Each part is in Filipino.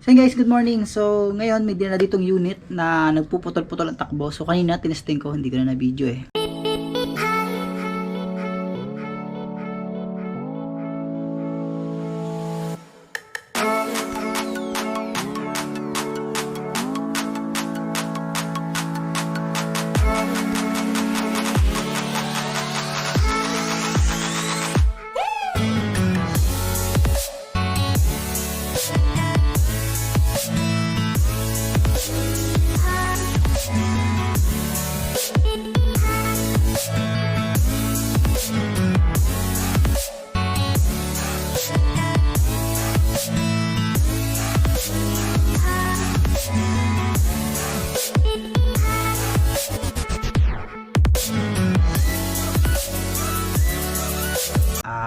So yun guys, good morning. So ngayon may dinala ditong unit na nagpuputol-putol ang takbo. So kanina tinesting ko, hindi ko na na-video eh.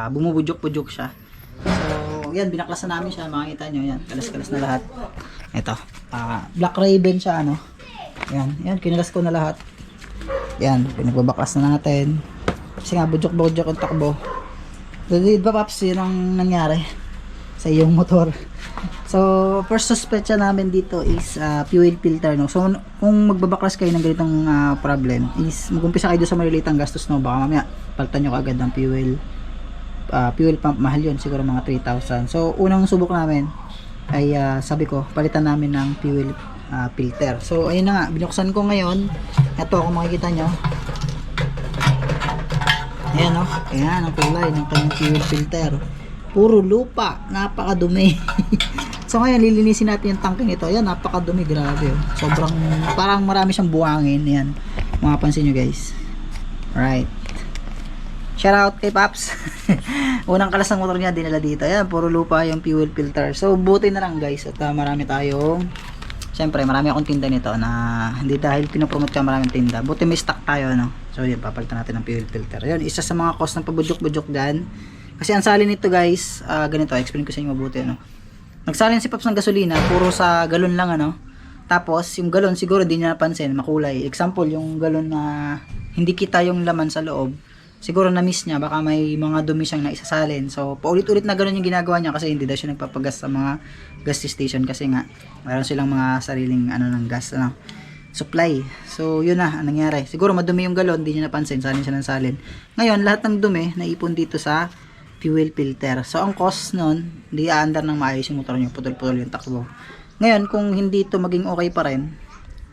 Bumubudyok-budyok siya. So, yan, binaklasan namin siya. Makikita nyo, yan, kalas-kalas na lahat. Ito, Black Raven siya, ano. Yan, kinalas ko na lahat. Yan, pinagbabaklas na natin. Kasi nga, budyok-budyok ang takbo. Di ba, Paps, yun ang nangyari sa iyong motor. So, first suspension namin dito is fuel filter, no. So, kung magbabaklas kayo ng ganitong problem, is mag-umpisa kayo doon sa malilitang gastos, no. Baka mamaya, palitan nyo kaagad ng fuel pump, mahal yun, siguro mga 3,000. So unang subok namin ay sabi ko palitan namin ng fuel filter. So ayun na nga, binuksan ko ngayon. Ito, kung makikita nyo, ayan o, ayan ang kulay ng kanyang fuel filter, puro lupa, napakadumi. So ngayon lilinisin natin yung tangke nito. Ayan, napakadumi, grabe oh. Sobrang, parang marami siyang buhangin. Ayan, mapapansin nyo guys. Alright, shout out kay Paps. Unang kalas ng motor niya dinala dito. Ayan, puro lupa yung fuel filter. So buti na lang guys at marami tayong, syempre marami akong tinda nito na hindi dahil pinopromote ka maraming tinda. Buti may stock tayo, no. So yun, papalitan natin ng fuel filter. Yun, isa sa mga cost ng pabudyok-budyok dyan. Kasi ang salin nito guys, ganito, explain ko sa inyo mabuti, no. Nagsalin si Paps ng gasolina, puro sa galon lang, ano. Tapos yung galon siguro di niya napansin, makulay. Example, yung galon na hindi kita yung laman sa loob, siguro na-miss niya, baka may mga dumi siyang naisasalin. So, paulit-ulit na gano'n yung ginagawa niya kasi hindi daw siya nagpapagas sa mga gas station kasi nga, mayroon silang mga sariling ng gas, supply. So, yun na, ang nangyari. Siguro madumi yung galon, hindi niya napansin, salin siya ng salin. Ngayon, lahat ng dumi, naipon dito sa fuel filter. So, ang cost nun, hindi aandar ng maayos yung motor niyo, putol-putol yung takbo. Ngayon, kung hindi ito maging okay pa rin,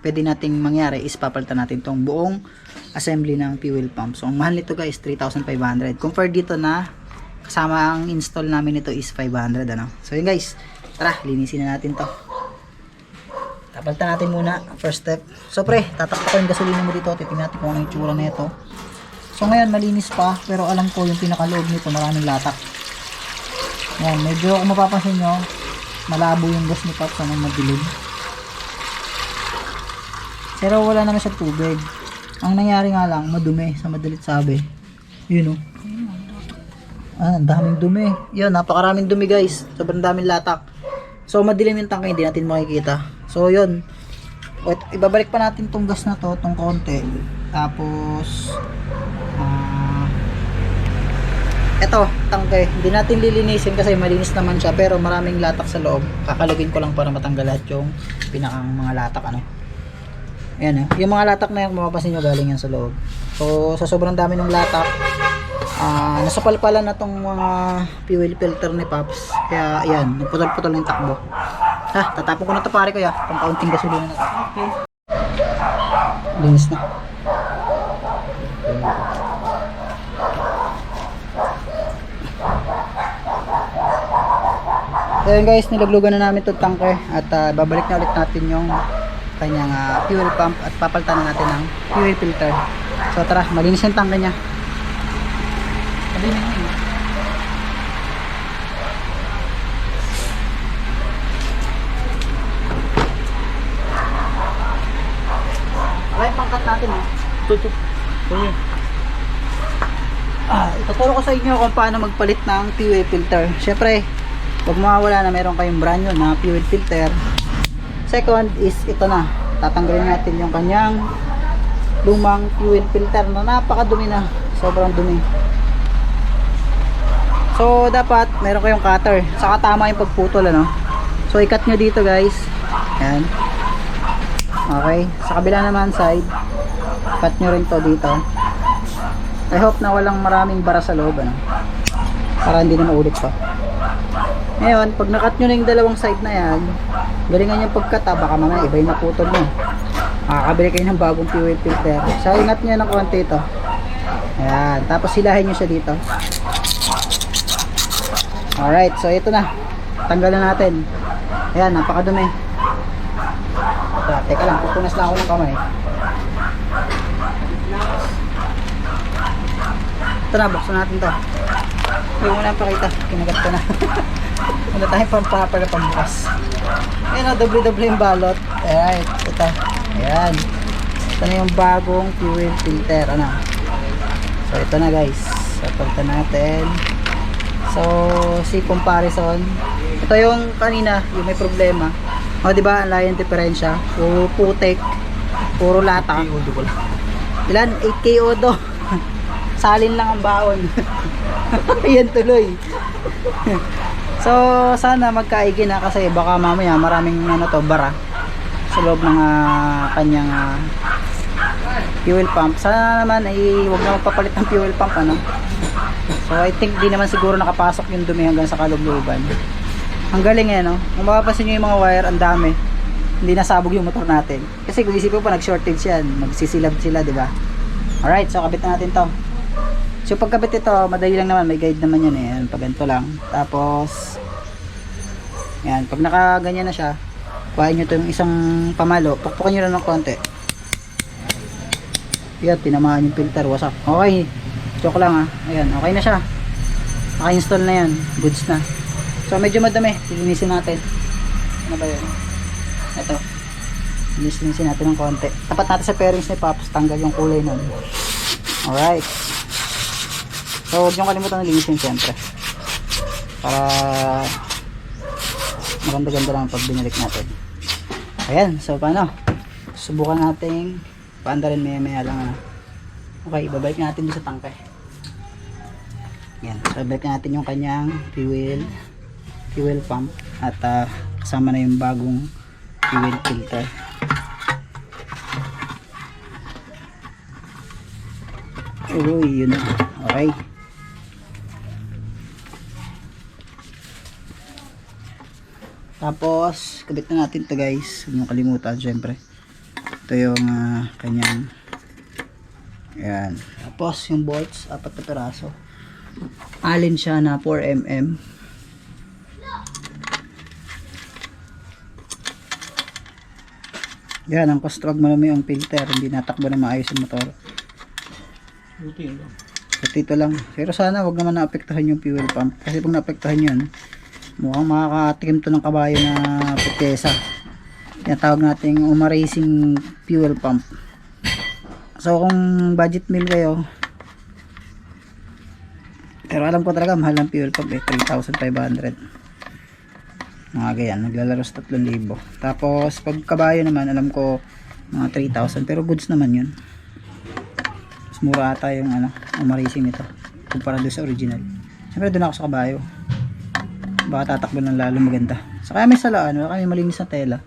pwede nating mangyari is papalitan natin tong buong assembly ng fuel pump. So ang mahal nito guys 3,500. Compare dito na kasama ang install namin nito is 500, ano. So yun guys, tara linisin na natin to. Papalitan natin muna first step. So pre, tatakpak ko yung gasolina mo dito, titingnan natin kung ano yung itsura na ito. So ngayon malinis pa, pero alam ko yung pinakaloob nito maraming latak. Yan, medyo kung mapapansin nyo, malabo yung gas ni Pops, madilim. Pero wala naman siya tubig. Ang nangyari nga lang, madumi sa madalit sabi. Yun o. Ang daming dumi. Yun, napakaraming dumi guys. Sobrang daming latak. So madilim yung tangke, hindi natin makikita. So yun. Ibabalik pa natin tong gas na to, tong konti. Tapos eto, tangke. Hindi natin lilinisin kasi malinis naman siya. Pero maraming latak sa loob. Kakalugin ko lang para matanggal lahat yung pinakang mga latak, ano. Ayan, yung mga latak na yan, mapapansin nyo galing yan sa loob. So, sa sobrang dami ng latak, nasapalpalan na tong mga fuel filter ni Pops. Kaya, ayan, nagputol-putol yung takbo. Tatapon ko na ito pare ko ya. Pang kaunting gasolina na ito. Okay. Linis na. Ayan guys, nilaglugan na namin itong tanker. At babalik na ulit natin yung kanyang fuel pump at papalitan na natin ng fuel filter. So tara, malinis yung tangke niya. Ay, pangkat natin ituturo ko sa inyo kung paano magpalit ng fuel filter. Syempre, huwag mawawala na meron kayong brand new na fuel filter. Second is ito na, tatanggalin natin yung kanyang lumang fuel filter na napakadumi na, sobrang dumi. So dapat meron kayong cutter, saka tama yung pagputol, ano. So i-cut nyo dito guys. Ayan. Okay, sa kabila naman side, cut nyo rin to dito. I hope na walang maraming bara sa loob, ano? Para hindi na maulit pa. Ngayon, pag nakat nyo na yung dalawang side na yan, galingan yung pagkata, baka mamaya iba yung naputol mo. Makakabili kayo ng bagong fuel filter. So ingat nyo ng konti ito. Ayan, tapos silahin nyo siya dito. Alright, so ito na, tanggalan natin. Ayan, napakadumi. Teka lang, pupunas lang ako ng kamay. Ito na, buksan natin to. Huwag mo na pakita, kinagat ko na. Wala tayong pampapala pambukas. Ayan o, doble-doble yung balot. Alright, ito. Ayan. Ito na yung bagong fuel filter. Ano? So ito na guys. So palitan natin. So si comparison. Ito yung kanina, yung may problema. O diba, ang layo yung diferensya. Puro putek. Puro lata. Ilan? 8K odo. Salin lang ang baon. Ayan tuloy. So sana magkaigi na kasi baka mamaya maraming ano to, bara sa loob ng kanyang fuel pump. Sana naman ay huwag na magpapalit ng fuel pump, ano. So I think di naman siguro nakapasok yung dumi hanggang sa kalugluban. Ang galing eh, no? Kung mapapansin nyo yung mga wire, ang dami. Hindi nasabog yung motor natin. Kasi kung isipin pa, nag-shortage yan. Magsisilab sila, di ba? Alright, so kabit na natin to. So pagkabit ito, madali lang naman. May guide naman yan eh. Yan, pag ganito lang. Tapos, yan. Pag nakaganyan na siya, kuhain nyo ito yung isang pamalo. Pukpukan nyo lang ng konti. Yan, tinamaan yung filter. Wasak. Okay. Joke lang ha. Ayan, okay na siya. Naka-install na yan. Goods na. So medyo madami, linisin natin. Ano ba yun? Ito. Linisin natin ng konti. Tapat natin sa pairings ni Pops, tanggal yung kulay nun. Alright. So huwag nyo kalimutan na linisin siyempre. Para maganda-ganda lang pag binalik natin. Ayan, so paano? Subukan natin paanda rin maya lang ano. Okay, ibabalik natin doon sa tangke. Ayan, so ibabalik natin yung kanyang fuel pump at kasama na yung bagong fuel filter. Uy, yun na. Okay. Tapos kabit na natin to guys. Huwag nyo kalimutan syempre. Ito yung kanyang, ayan. Tapos yung bolts, 4 na piraso. Allen siya na 4mm. Yan, ang cost, wag malami yung filter, hindi natakbo na maayos yung motor. Ito lang. Pero sana wag naman naapektuhan yung fuel pump. Kasi pag naapektuhan yun, mukhang makakatikim to ng kabayo na putesa. Yan tawag nating umaracing fuel pump. So kung budget meal kayo, pero alam ko talaga mahal ang fuel pump eh, 3,500. Mga ganyan, naglalaro sa 3,000. Tapos pag kabayo naman alam ko mga 3,000, pero goods naman yun. Mas mura ata yung umaracing nito kumpara doon sa original. Siyempre doon ako sa kabayo, baka tatakbo ng lalo maganda. So kaya may salaan, wala kami malinis na tela.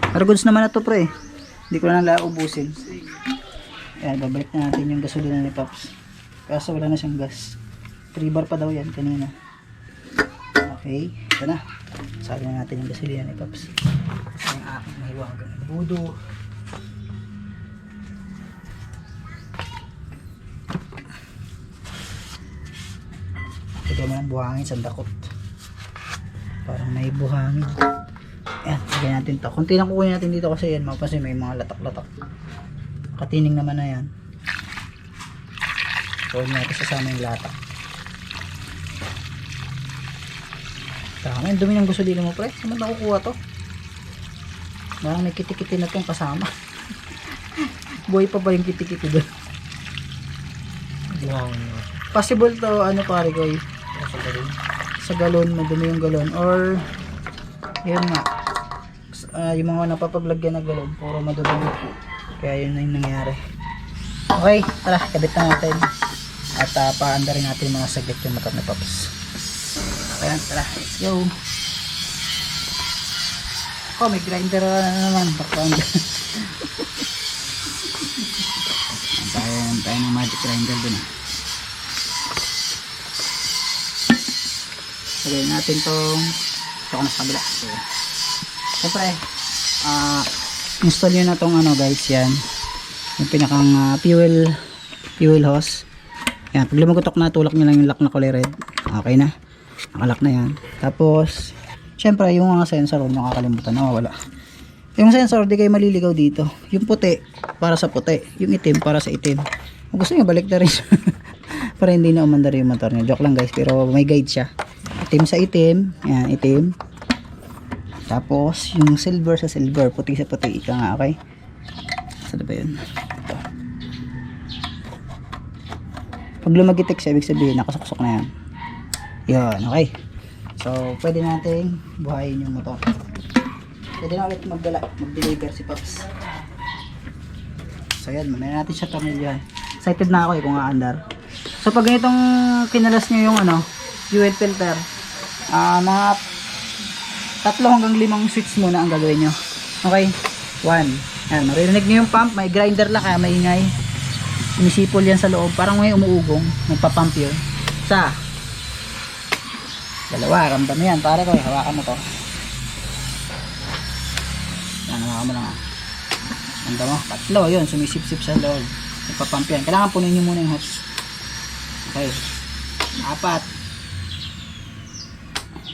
Pero goods naman na to pre, hindi ko na lang ubusin. Ayan, babalik na natin yung gasolina ni Pops. Kaso wala na siyang gas. 3 bar pa daw yan kanina. Okay, ito na. Sabi na natin yung gasolina ni Pops. Kasi yung aking mahiwagang budo. Tignan mo ng buhangin sa dakot. Parang may buhangin. Ayan, lagyan natin ito. Kunti lang kukunin natin dito kasi yan. Kasi may mga latak-latak. Katining naman na yan. Huwag natin sasama yung latak. Tama, yung dumi ng gasolina mo pre. Saan mo nakukuha to? Parang may kitikiti na itong kasama. Buhay pa ba yung kitikiti doon? Possible to ano pare ko eh. Sa galon, madumi yung galon. Or yun nga, yung mga napapaglagyan na galon puro madumi. Kaya yun na yung nangyari. Okay, tara, kabit na natin. At paanda rin natin mga saglit yung motor na Pops. Ayan, tara, let's go. Oh, may grinder na naman. Background. Tayo ng magic grinder dun. Lagyan natin tong ito ko na sa kabila. So, siyempre, install nyo na tong ano guys, yan. Yung pinakang fuel hose. Yan, pag lumagotok na, tulak nyo lang yung lock na kulay red. Okay na. Nakalock na yan. Tapos, siyempre, yung mga sensor, huwag nyo kakalimutan, nawawala. Yung sensor, di kayo maliligaw dito. Yung puti, para sa puti. Yung itim, para sa itim. Kung gusto nyo, balik na rin. Para hindi na umandar yung motor nyo. Joke lang guys, pero may guide siya. Itim sa itim. Yan, itim. Tapos, yung silver sa silver. Puti sa puti. Ika nga, okay? Saan ba yun? Ito. Pag lumagitik siya, ibig sabihin, nakasuksok na yan. Yun, okay. So, pwede nating buhayin yung motor. Pwede na ulit mag-deliver si Pops. So yan, mamaya natin siya tornilyohan. Excited na ako kung aandar. So pag ganitong kinalas nyo yung fuel filter, mga 3 hanggang 5 switch muna ang gagawin nyo. Okay, 1. Yan, maririnig nyo yung pump, may grinder lang kaya maingay. Umisipol yan sa loob, parang may umuugong, nagpapump yun. 2, ramdam yan, pare ko, hawakan mo to. Hawakan mo lang ramdam mo, 3, yun, sumisip-sip sa loob, nagpapump yan, kailangan punin nyo muna yung hose. Okay, 4.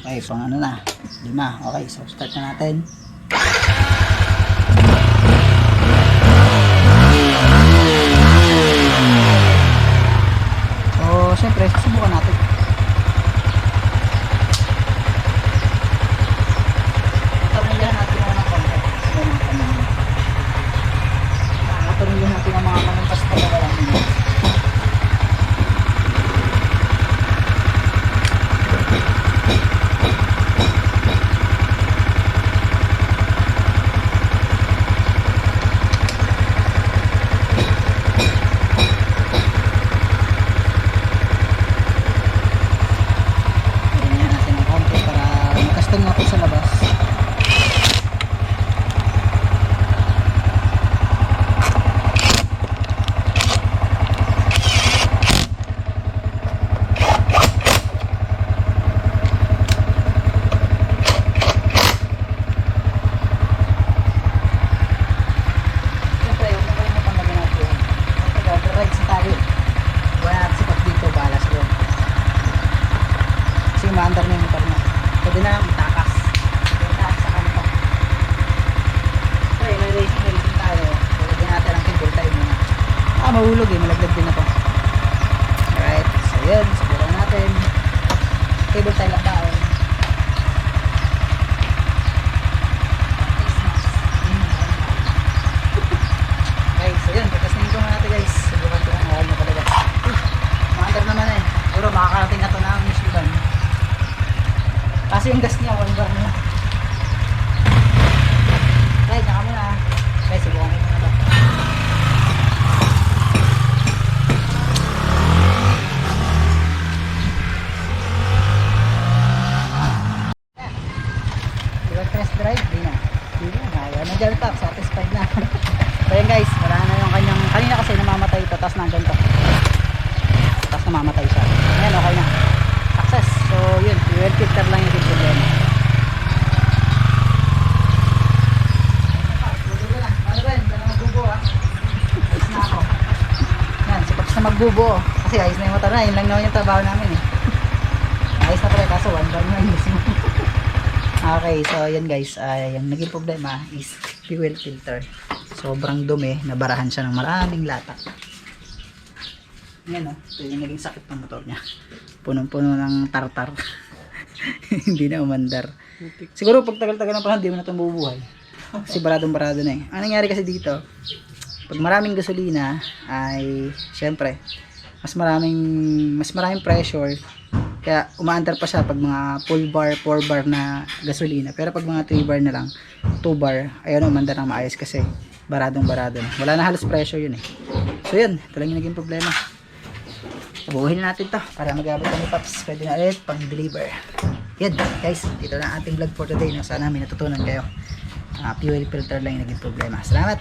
Okay, pang ano na, 5. Okay, so start na natin. So syempre, subukan natin. Tornilyohan natin yung mga konti. Tornilyohan natin ang mga kanampas pa na lang. Maandar na yung motor mo. Pwede na itakas. Itakas sa kanto. Okay, may racing tayo. Pwede natin ang cable tie muna. Mahulog malaglag din na to. Alright, so yun. Subukan natin. Cable tie lang tayo. Okay, so yun. Pagkasingin ko natin guys. Subukan ko ang awal mo talaga. Maandar naman puro makakarating na to na ang Michigan. Kasi yung gas niya, 1 bar na. Okay, naka muna. Okay, subukan ko na lang. Diba test drive? Di na. Ayaw na dyan top, satisfied na. So yun guys, wala na yung kanyang, kanina kasi namamatay ito, tapos nandyan to. Tapos namamatay siya. Ayan, okay na. Success. So yun, fuel filter lang yung problema. Ayos na ako. Yan, si Pops na magbubo. Kasi ayos na yung motor na, yun lang naman yung trabaho namin ayos na pala, kaso 1 bar na yung mismo. Okay, so yan guys, yung naging problema is fuel filter. Sobrang dumi, nabarahan siya ng maraming lata. Yan ito yung naging sakit ng motor niya. Punong-puno ng tartar. Hindi na umandar. Siguro pag tagal-tagal na pa hindi mo na itong bubuhay. Kasi baradong-barado na Ang nangyari kasi dito, pag maraming gasolina ay syempre mas maraming pressure. Kaya umaandar pa siya pag mga full bar, 4 bar na gasolina. Pero pag mga 3 bar na lang, 2 bar, ayun umandar ng maayos kasi baradong-barado na. Wala na halos pressure yun So yun, ito lang yung naging problema. Buuhin natin to para mag-abot kami Pops. Pwede na ulit pang deliver. Yan guys, ito na ating vlog for today. Sana may natutunan kayo. Fuel filter lang yung naging problema. Salamat!